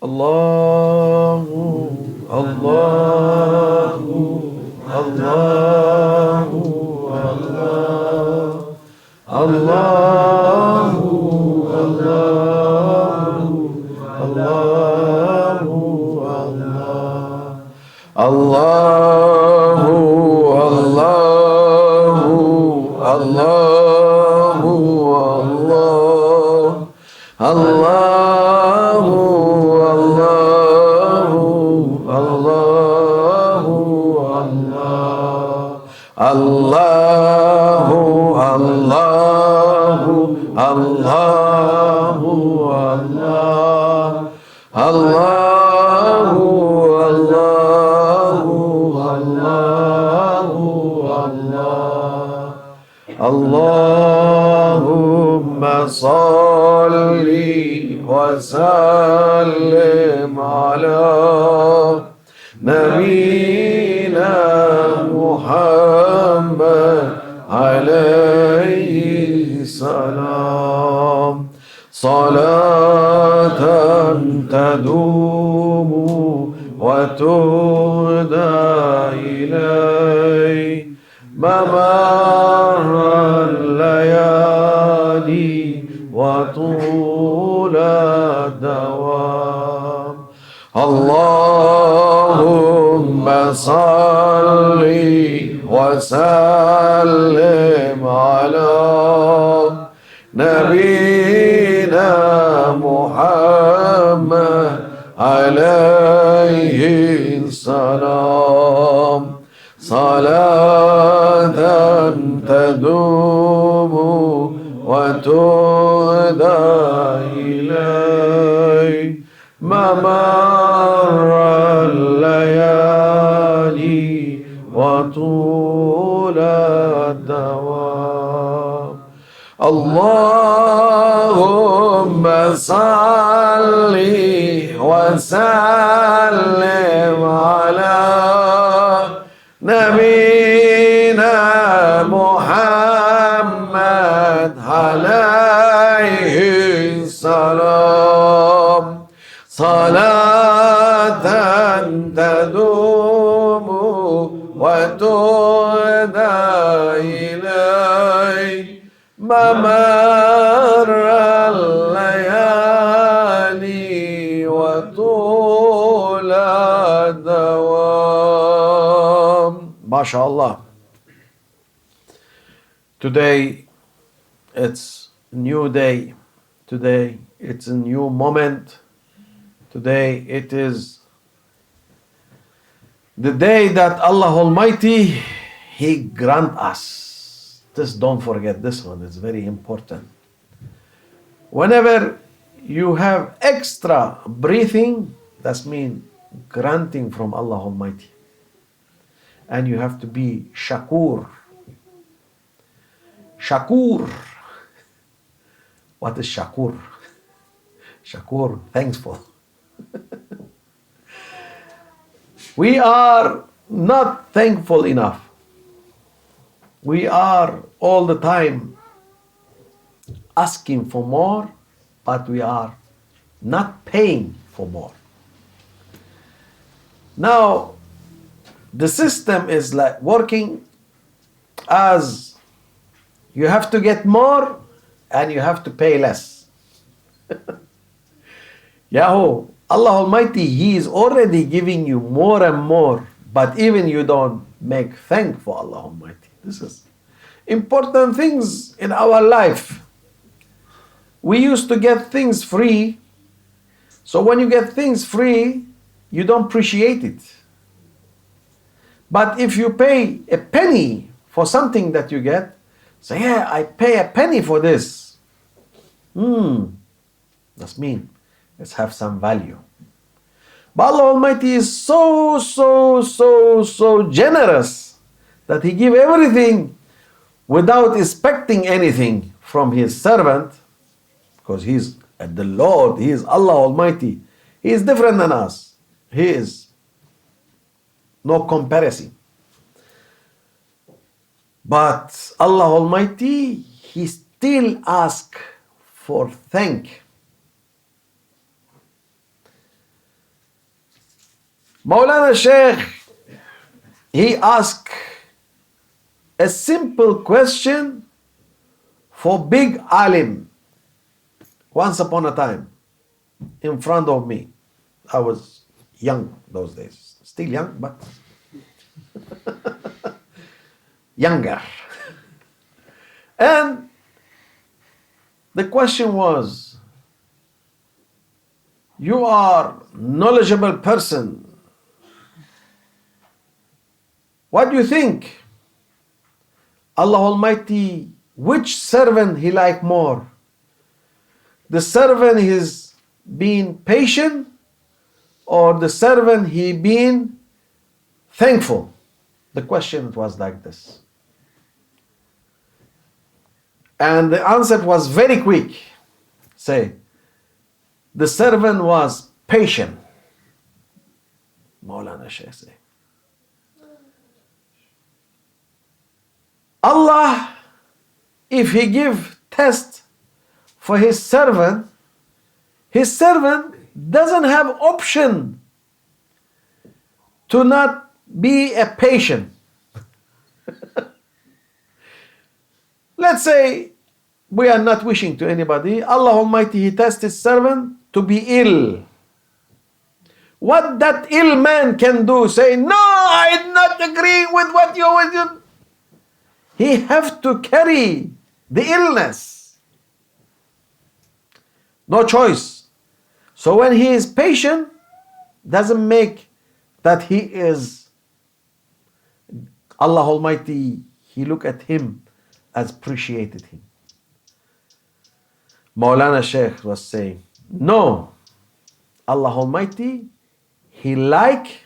Allahu, Allahu, Allahu, Allah, Allahu, Allahu, Allahu, Allah, Allahu, Allahu, Allahu, Allah, Allahu, Allahu, Allahu, Allah, Allahu, Allahu, Allahu, Allah, Allahu, Allahu, Allahu, Allah. Allahumma salli wa sallim ala Nabiina Muhammad alayhi salam. Salatan tadumu wa tuda ilay ممر الليالي وطول الدوام اللهم صل وسلم على نبينا محمد عليه السلام صلاة تدوم وتهدى إلي ممر الليالي وطول الدوام اللهم صل وسلم على نبينا محمد عليه السلام صلاة تدوم وتهدى إلي ممر الليالي وطول الدوام MashaAllah. Today it's a new day. Today it's a new moment. Today it is the day that Allah Almighty, He grant us. Just don't forget this one, it's very important. Whenever you have extra breathing, that means granting from Allah Almighty. And you have to be shakur. Shakur. What is shakur? Shakur, thankful. We are not thankful enough. We are all the time asking for more, but we are not paying for more. Now, the system is like working as you have to get more and you have to pay less. Yahoo, Allah Almighty, He is already giving you more and more, but even you don't make thank for Allah Almighty. This is important things in our life. We used to get things free, so when you get things free, you don't appreciate it. But if you pay a penny for something that you get, say, yeah, I pay a penny for this. That's mean. Let's have some value. But Allah Almighty is so generous that He give everything without expecting anything from His servant, because He is the Lord, He is Allah Almighty. He is different than us. He is no comparison. But Allah Almighty, He still asks for thank. Maulana Sheikh, he asked a simple question for big alim once upon a time in front of me. I was young those days, still young, but younger. And the question was, you are knowledgeable person. What do you think? Allah Almighty, which servant He like more? The servant is being patient, or the servant he being thankful? The question was like this. And the answer was very quick. Say, the servant was patient. Maulana Shaykh say. Allah, if He give test for His servant doesn't have option to not be a patient. Let's say we are not wishing to anybody. Allah Almighty, He tests His servant to be ill. What that ill man can do? Say, no, I not agree with what you always do. He have to carry the illness. No choice. So when he is patient, doesn't make that he is Allah Almighty, He look at him as appreciated him. Maulana Shaykh was saying, no, Allah Almighty, He like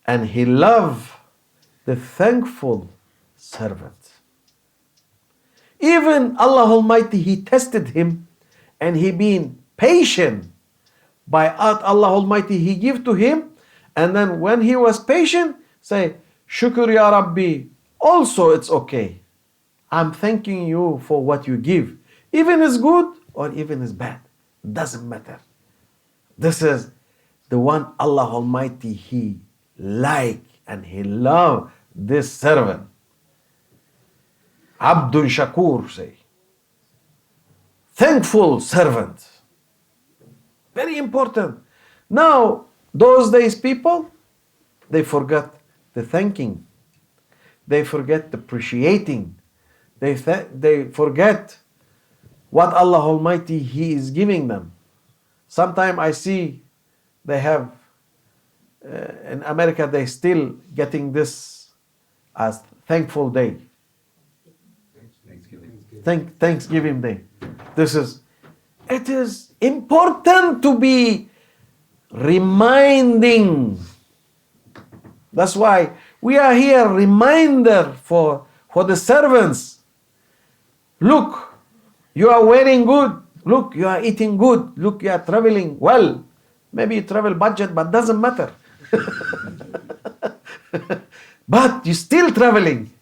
and He love the thankful servant. Even Allah Almighty, He tested him and he been patient. By Allah Almighty, He give to him, and then when he was patient, say, Shukr Ya Rabbi, also it's okay. I'm thanking you for what you give. Even is good or even is bad. Doesn't matter. This is the one Allah Almighty, He like and He love this servant. Abdul Shakur say. Thankful servant. Very important. Now, those days people, they forgot the thanking. They forget the appreciating. They forget what Allah Almighty, He is giving them. Sometimes I see they have, in America, they still getting this as thankful day. Thanksgiving Day. It is important to be reminding. That's why we are here, reminder for the servants. Look, you are wearing good. Look, you are eating good. Look, you are traveling well. Maybe you travel budget, but doesn't matter. But you're still traveling.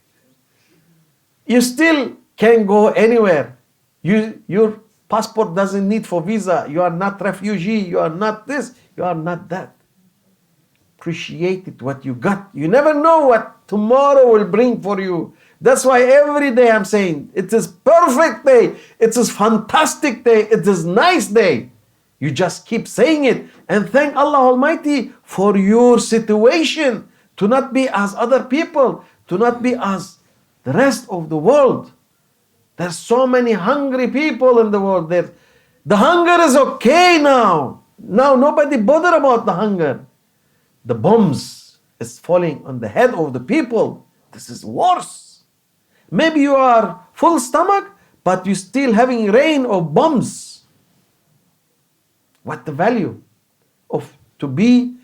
You still can go anywhere. Your passport doesn't need for visa. You are not refugee. You are not this. You are not that. Appreciate it, what you got. You never know what tomorrow will bring for you. That's why every day I'm saying, it is perfect day. It is fantastic day. It is nice day. You just keep saying it and thank Allah Almighty for your situation. To not be as other people. To not be as the rest of the world. There's so many hungry people in the world. The hunger is okay now. Now nobody bother about the hunger. The bombs is falling on the head of the people. This is worse. Maybe you are full stomach, but you still having rain of bombs. What the value of to be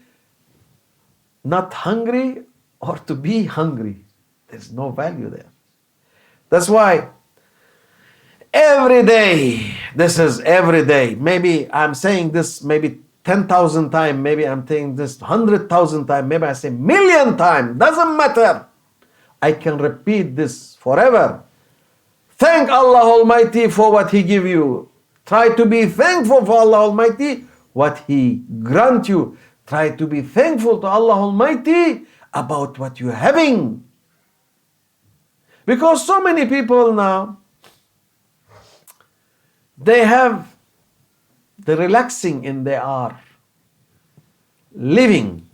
not hungry or to be hungry? There's no value there. That's why every day, this is every day. Maybe I'm saying this maybe 10,000 times, maybe I'm saying this 100,000 times, maybe I say 1,000,000 times. Doesn't matter. I can repeat this forever. Thank Allah Almighty for what He give you. Try to be thankful for Allah Almighty, what He grant you. Try to be thankful to Allah Almighty about what you're having. Because so many people now, they have the relaxing in their are living.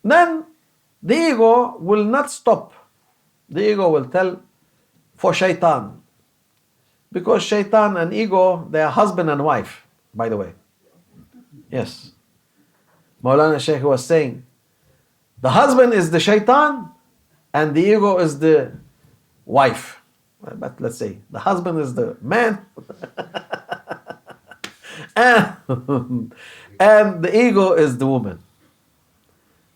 Then the ego will not stop. The ego will tell for shaitan. Because shaitan and ego, they are husband and wife, by the way. Yes. Maulana Shaykh was saying, the husband is the shaitan and the ego is the wife. But let's say the husband is the man and the ego is the woman.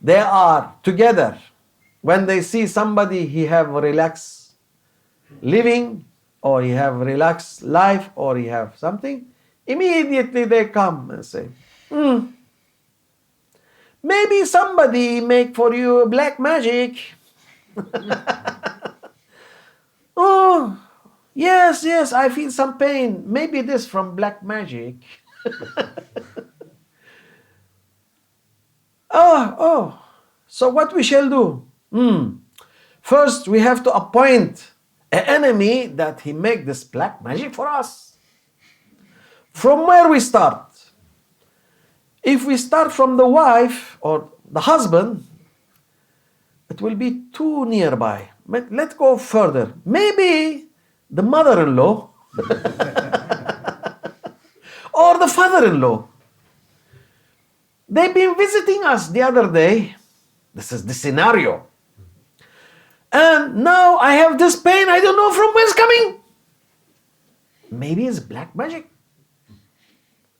They are together. When they see somebody, he have relaxed living, or he have relaxed life, or he have something, immediately they come and say, maybe somebody make for you black magic. Oh, yes, I feel some pain. Maybe this from black magic. Oh, so what we shall do? First, we have to appoint an enemy that he make this black magic for us. From where we start? If we start from the wife or the husband, it will be too nearby. But let's go further. Maybe the mother-in-law or the father-in-law. They've been visiting us the other day. This is the scenario. And now I have this pain, I don't know from where it's coming. Maybe it's black magic.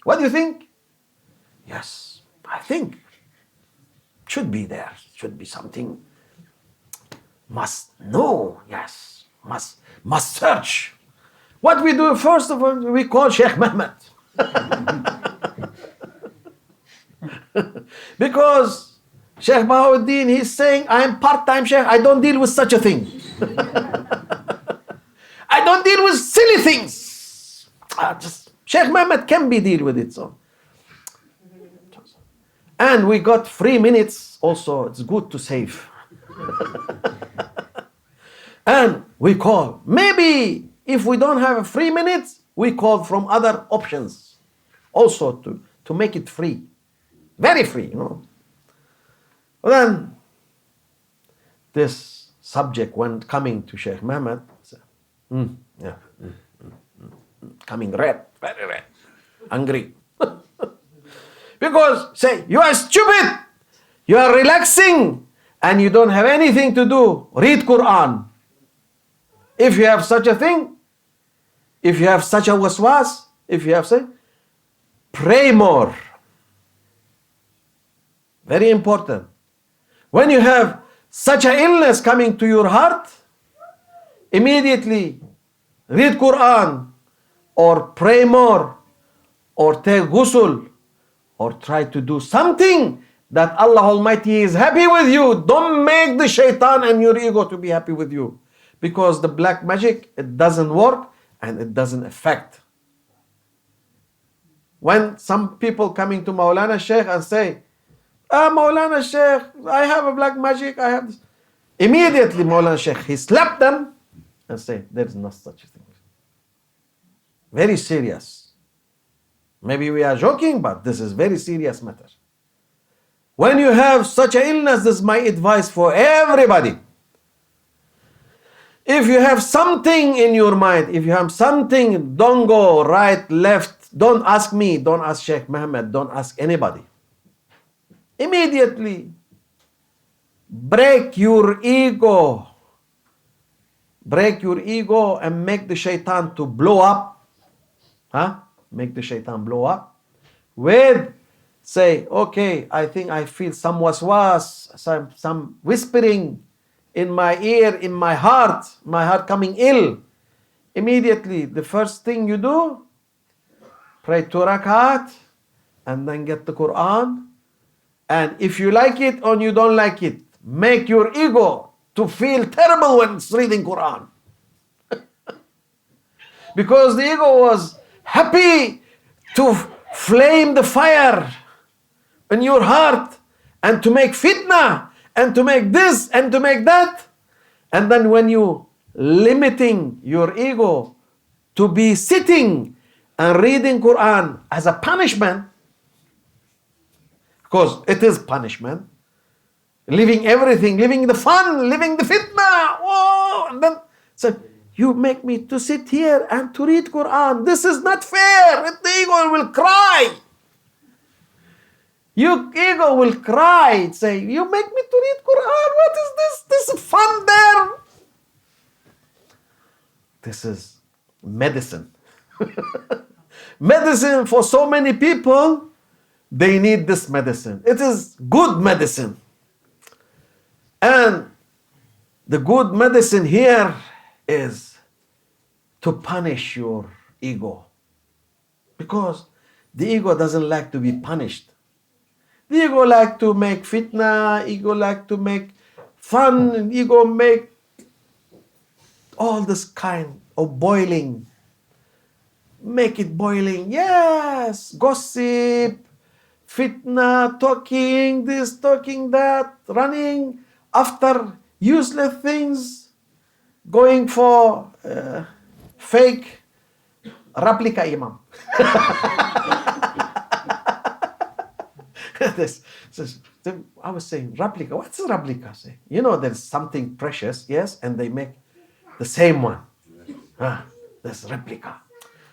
What do you think? Yes, I think should be there. Should be something. Must know. Yes, must search. What we do first of all, we call Sheikh Muhammad. Because Sheikh Bahauddin, he's saying, I am part-time Sheikh, I don't deal with such a thing. I don't deal with silly things. Sheikh Muhammad can be deal with it. So. And we got 3 minutes also, it's good to save. And we call. Maybe if we don't have 3 minutes, we call from other options also to make it free. Very free, you know. Then this subject, when coming to Sheikh Muhammad, coming red, very red, angry. Because say, you are stupid, you are relaxing, and you don't have anything to do. Read Quran. If you have such a thing, if you have such a waswas, if you have say, pray more. Very important. When you have such an illness coming to your heart, immediately read Quran or pray more or take ghusl or try to do something that Allah Almighty is happy with you. Don't make the shaitan and your ego to be happy with you. Because the black magic, it doesn't work and it doesn't affect. When some people coming to Maulana Shaykh and say, Maulana Shaykh, I have a black magic, I have this. Immediately Maulana Shaykh, he slapped them and say, there is no such a thing. Very serious. Maybe we are joking, but this is very serious matter. When you have such an illness, this is my advice for everybody. If you have something in your mind, if you have something, don't go right, left. Don't ask me, don't ask Sheikh Muhammad, don't ask anybody. Immediately break your ego. Break your ego and make the shaitan to blow up. Make the shaitan blow up. With, say, okay, I think I feel some waswas, some whispering in my ear, in my heart coming ill. Immediately, the first thing you do, pray 2 rakat, and then get the Quran. And if you like it or you don't like it, make your ego to feel terrible when it's reading Quran. Because the ego was happy to flame the fire in your heart and to make fitna and to make this and to make that. And then when you limiting your ego to be sitting and reading Quran as a punishment, because it is punishment, living everything, living the fun, living the fitna, oh, and then so you make me to sit here and to read Quran. This is not fair. The ego will cry. Your ego will cry, say, you make me to read Quran. What is this? This is fun there. This is medicine. Medicine for so many people, they need this medicine. It is good medicine. And the good medicine here is to punish your ego. Because the ego doesn't like to be punished. The ego like to make fitna, ego like to make fun, ego make all this kind of boiling. Make it boiling, yes, gossip, fitna, talking this, talking that, running after useless things, going for fake replica imam. I was saying, replica, what's a replica? Say, you know, there's something precious, yes, and they make the same one. There's replica.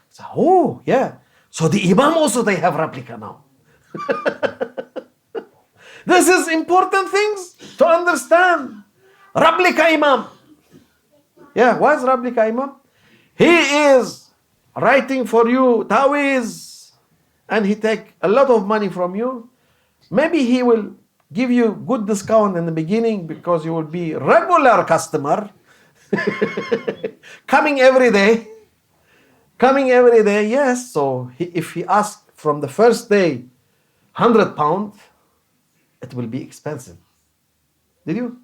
So, oh, yeah. So the imam also, they have replica now. This is important things to understand. Replica imam. Yeah, what's replica imam? He is writing for you tawiz, and he take a lot of money from you. Maybe he will give you good discount in the beginning because you will be regular customer. Coming every day, yes. So if he asks from the first day £100, it will be expensive. Did you?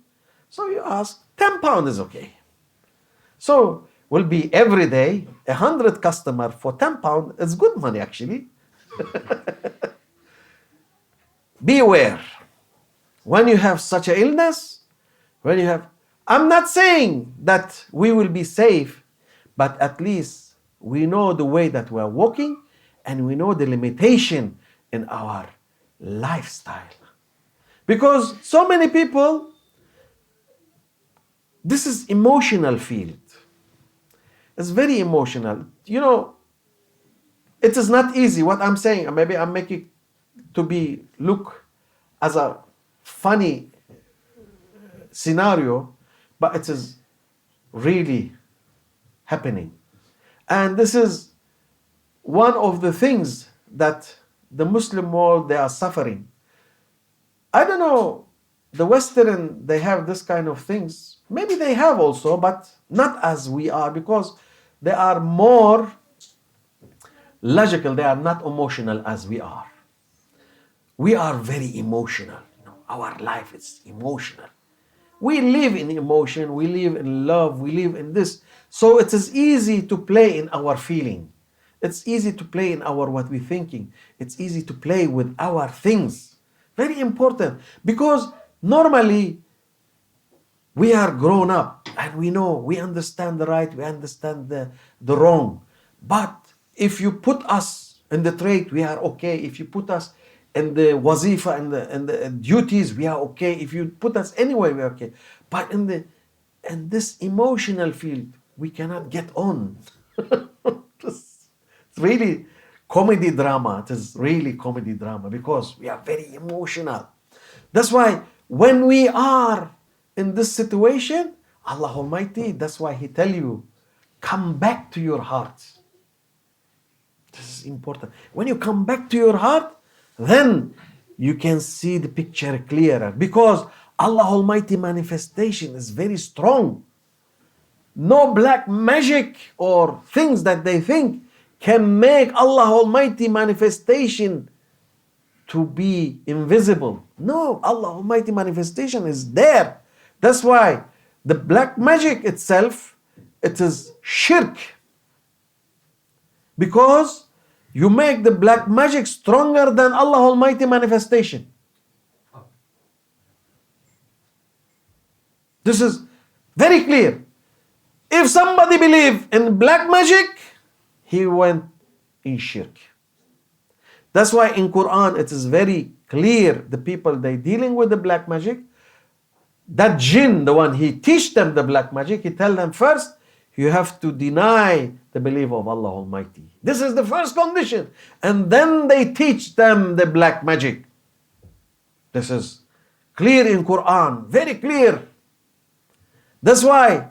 So you ask £10 is okay. So will be every day 100 customer for £10. It's good money actually. Beware when you have such an illness. I'm not saying that we will be safe, but at least we know the way that we're walking and we know the limitation in our lifestyle. Because so many people, this is emotional field. It's very emotional. You know, it is not easy what I'm saying. Maybe I'm making to be look as a funny scenario, but it is really happening. And this is one of the things that the Muslim world, they are suffering. I don't know, the Western, they have this kind of things. Maybe they have also, but not as we are, because they are more logical. They are not emotional as we are. We are very emotional. You know, our life is emotional. We live in emotion, we live in love, we live in this. So it is easy to play in our feeling. It's easy to play in our what we're thinking. It's easy to play with our things. Very important. Because normally we are grown up and we know, we understand the right, we understand the wrong. But if you put us in the trade, we are okay. If you put us in the wazifa and the duties, we are okay. If you put us anywhere, we are okay. But in this emotional field, we cannot get on. It's really comedy drama. It is really comedy drama because we are very emotional. That's why when we are in this situation, Allah Almighty, that's why He tell you, come back to your heart. This is important. When you come back to your heart, then you can see the picture clearer, because Allah Almighty manifestation is very strong. No black magic or things that they think can make Allah Almighty manifestation to be invisible. No, Allah Almighty manifestation is there. That's why the black magic itself, it is shirk. Because you make the black magic stronger than Allah Almighty manifestation. This is very clear. If somebody believe in black magic, he went in shirk. That's why in Quran it is very clear, the people they dealing with the black magic, that jinn, the one he teach them the black magic, he tell them first, you have to deny the belief of Allah Almighty. This is the first condition. And then they teach them the black magic. This is clear in Quran, very clear. That's why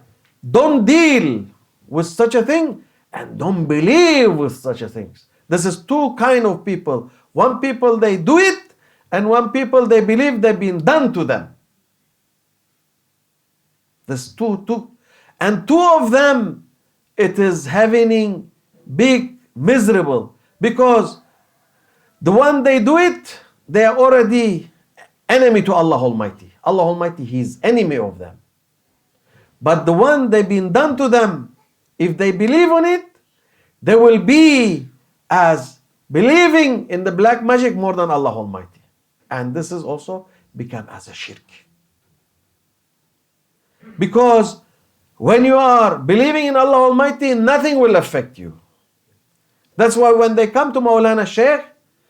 don't deal with such a thing and don't believe with such a things. This is two kind of people. One people they do it, and one people they believe they've been done to them. There's two. And two of them, it is having big miserable, because the one they do it, they are already enemy to Allah Almighty. Allah Almighty, He is enemy of them. But the one they've been done to them, if they believe on it, they will be as believing in the black magic more than Allah Almighty. And this is also become as a shirk. Because when you are believing in Allah Almighty, nothing will affect you. That's why when they come to Maulana Shaykh,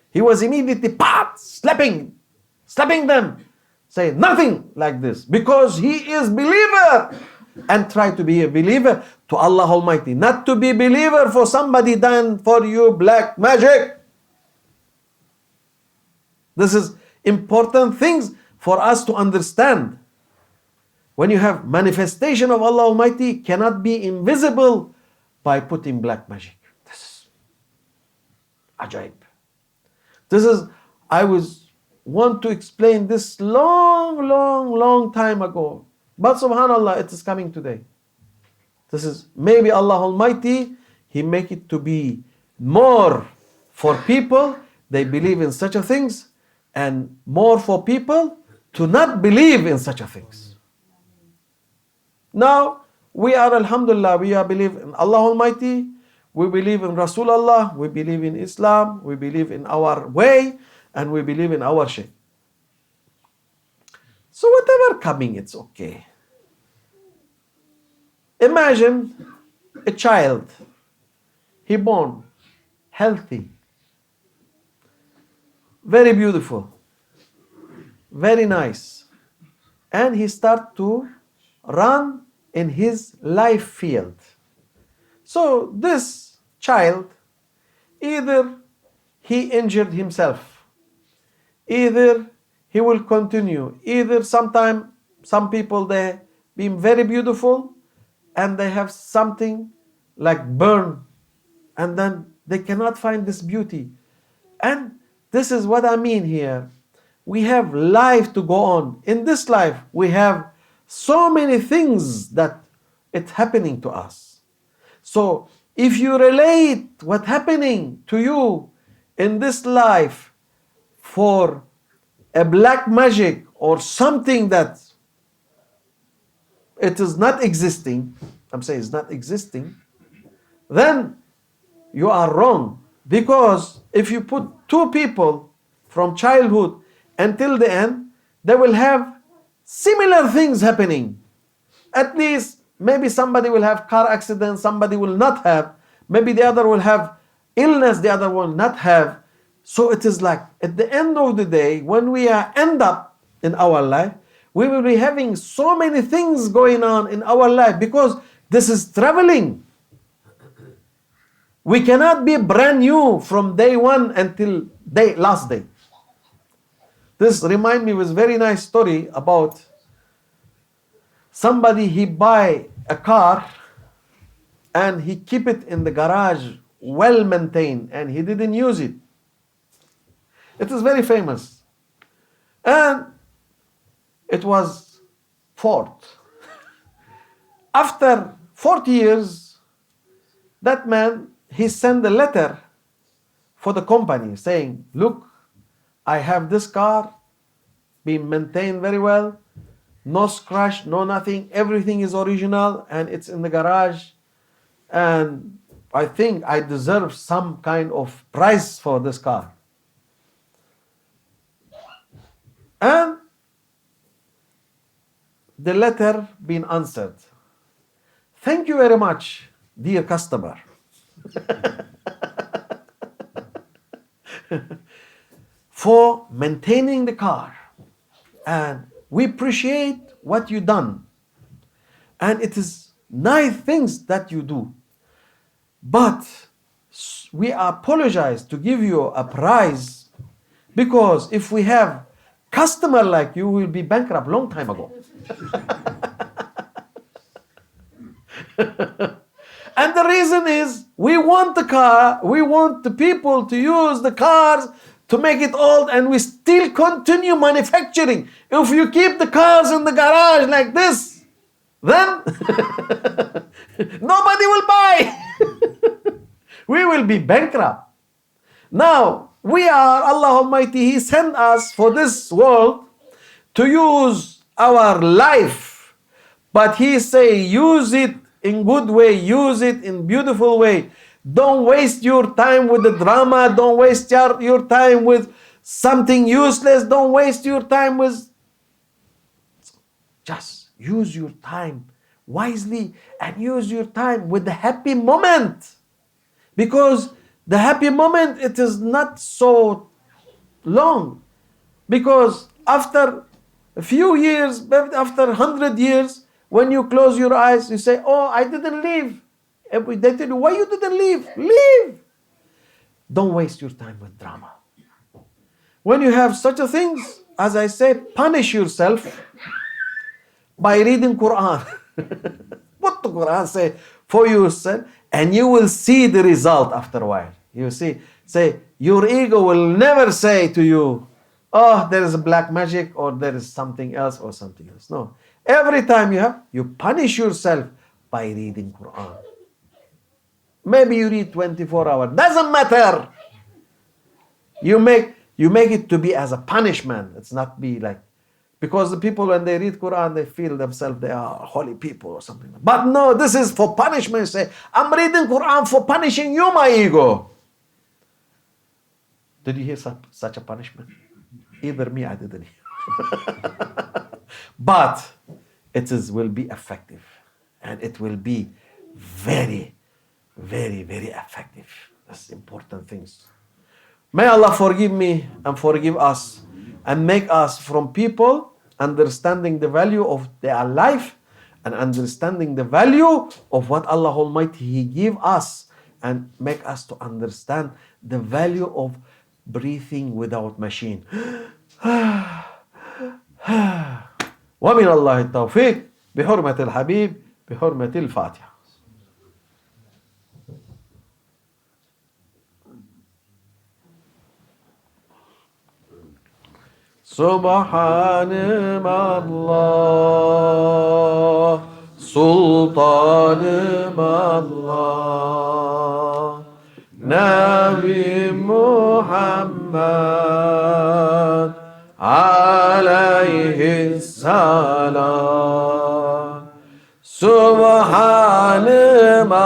he was immediately slapping them, saying nothing like this, because he is believer, and try to be a believer to Allah Almighty, not to be believer for somebody done for you black magic. This is important things for us to understand. When you have manifestation of Allah Almighty, cannot be invisible by putting black magic. This is ajaib. This is, I want to explain this long time ago. But subhanallah, it is coming today. This is maybe Allah Almighty, He make it to be more for people, they believe in such a things, and more for people to not believe in such a things. Now, we are alhamdulillah, we are believe in Allah Almighty, we believe in Rasulullah, we believe in Islam, we believe in our way, and we believe in our shaykh. So whatever coming, it's okay. Imagine a child, he born, healthy, very beautiful, very nice, and he start to run in his life field. So this child, either he injured himself, either he will continue, either sometime some people they being very beautiful and they have something like burn, and then they cannot find this beauty. And this is what I mean here. We have life to go on. In this life, we have so many things that it's happening to us. So if you relate what's happening to you in this life for a black magic or something that it is not existing, I'm saying it's not existing, then you are wrong. Because if you put two people from childhood until the end, they will have similar things happening. At least maybe somebody will have car accident, somebody will not have. Maybe the other will have illness, the other will not have. So it is like at the end of the day, when we end up in our life, we will be having so many things going on in our life, because this is traveling. We cannot be brand new from day one until last day. This remind me of a very nice story about somebody, he buy a car and he keep it in the garage well maintained and he didn't use it. It is very famous. And it was Ford. After 40 years, that man, he sent a letter for the company saying, look, I have this car, being maintained very well, no scratch, no nothing, everything is original and it's in the garage, and I think I deserve some kind of prize for this car. And the letter been answered. Thank you very much, dear customer. For maintaining the car. And we appreciate what you done. And it is nice things that you do. But we apologize to give you a prize, because if we have customer like you, will be bankrupt long time ago. And the reason is, we want the car, we want the people to use the cars to make it old, and we still continue manufacturing. If you keep the cars in the garage like this, then nobody will buy. We will be bankrupt. Now, we are, Allah Almighty, He sent us for this world to use our life. But He say, use it in good way, use it in beautiful way. Don't waste your time with the drama. Don't waste your time with something useless. Don't waste your time with... Just use your time wisely and use your time with the happy moment. Because the happy moment, it is not so long. Because after a few years, after 100 years, when you close your eyes, you say, oh, I didn't leave. They tell you, why you didn't leave? Leave! Don't waste your time with drama. When you have such a things, as I say, punish yourself by reading Quran. What the Quran say for yourself, and you will see the result after a while. You see, say, your ego will never say to you, oh, there is a black magic, or there is something else, or something else. No. Every time you punish yourself by reading Quran. Maybe you read 24 hours. Doesn't matter. You make it to be as a punishment. It's not be like, because the people, when they read Quran, they feel themselves they are holy people or something. But no, this is for punishment. You say, I'm reading Quran for punishing you, my ego. Did you hear such a punishment? Either me, I didn't hear. But it will be effective. And it will be very, very, very effective. That's important things. May Allah forgive me and forgive us, and make us from people understanding the value of their life, and understanding the value of what Allah Almighty He give us, and make us to understand the value of breathing without machine. ومن الله التوفيق بحرمة الحبيب بحرمة الفاتحة. سبحان الله سلطان الله نبي محمد عليه السلام سبحان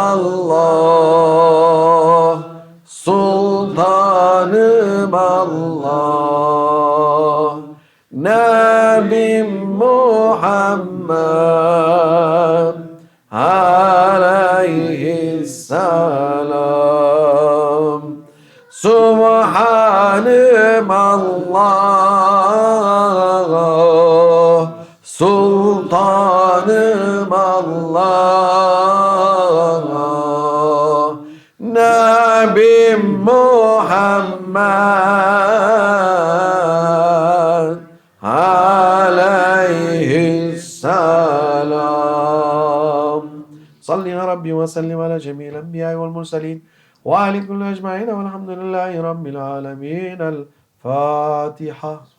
الله سلطان الله نبي محمد عليه السلام سبحان الله سلطان الله نبي محمد عليه السلام صل يا ربي وسلم على جميع الأنبياء والمرسلين وعلى كل أجمعين والحمد لله رب العالمين. الفاتحة.